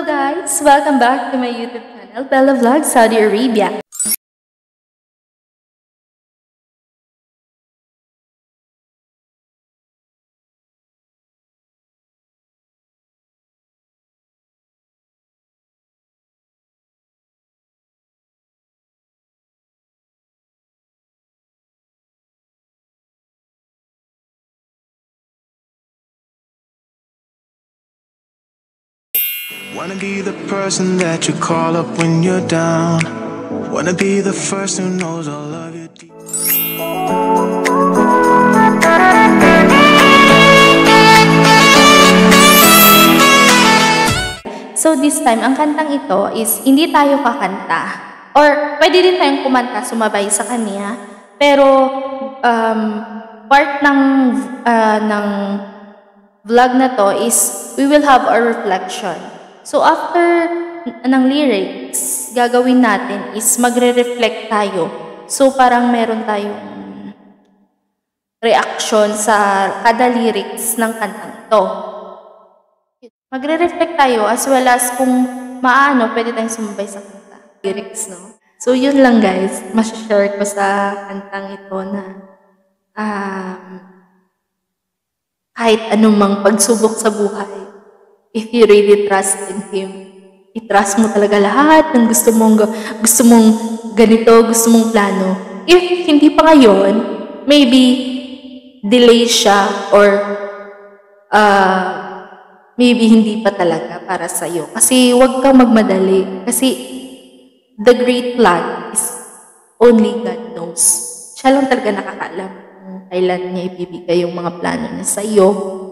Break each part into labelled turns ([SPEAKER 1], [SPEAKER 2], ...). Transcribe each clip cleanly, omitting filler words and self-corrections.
[SPEAKER 1] Hello guys! Welcome back to my YouTube channel, Bella Vlog Saudi Arabia.
[SPEAKER 2] Wanna be the person that you call up when you're down. Wanna be the first who knows all of you deep.
[SPEAKER 1] So this time, ang kantang ito is hindi tayo kakanta. Or pwede din tayong kumanta, sumabay sa kanya. Pero part ng vlog na to is we will have a reflection. So after ng lyrics, gagawin natin is magre-reflect tayo. So parang meron tayong reaction sa kada lyrics ng kantang ito. Magre-reflect tayo as well as kung maano, pwede tayong sumabay sa kanta. Lyrics, no? So yun lang guys, masashare ko sa kantang ito na kahit anumang pagsubok sa buhay, if you really trust in Him, i-trust mo talaga lahat ng gusto mong ganito, gusto mong plano. If hindi pa ngayon, maybe delay siya or maybe hindi pa talaga para sa'yo. Kasi huwag kang magmadali. Kasi the great plan is only God knows. Siya lang talaga nakakaalam kung kailan niya ibibigay yung mga plano niya sa'yo.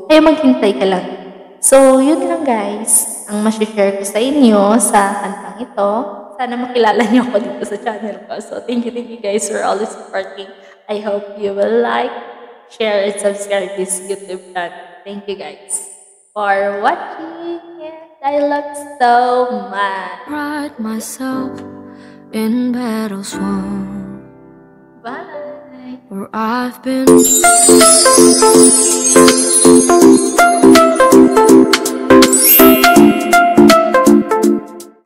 [SPEAKER 1] Kaya maghintay ka lang. So, yun lang guys, ang masishare ko sa inyo sa kantang ito. Sana makilala niyo ako dito sa channel ko. So, thank you guys for always supporting. I hope you will like, share, and subscribe this YouTube channel. Thank you guys for watching. I love so much.
[SPEAKER 3] Pride myself in battles won.
[SPEAKER 1] Bye.
[SPEAKER 3] Where I've been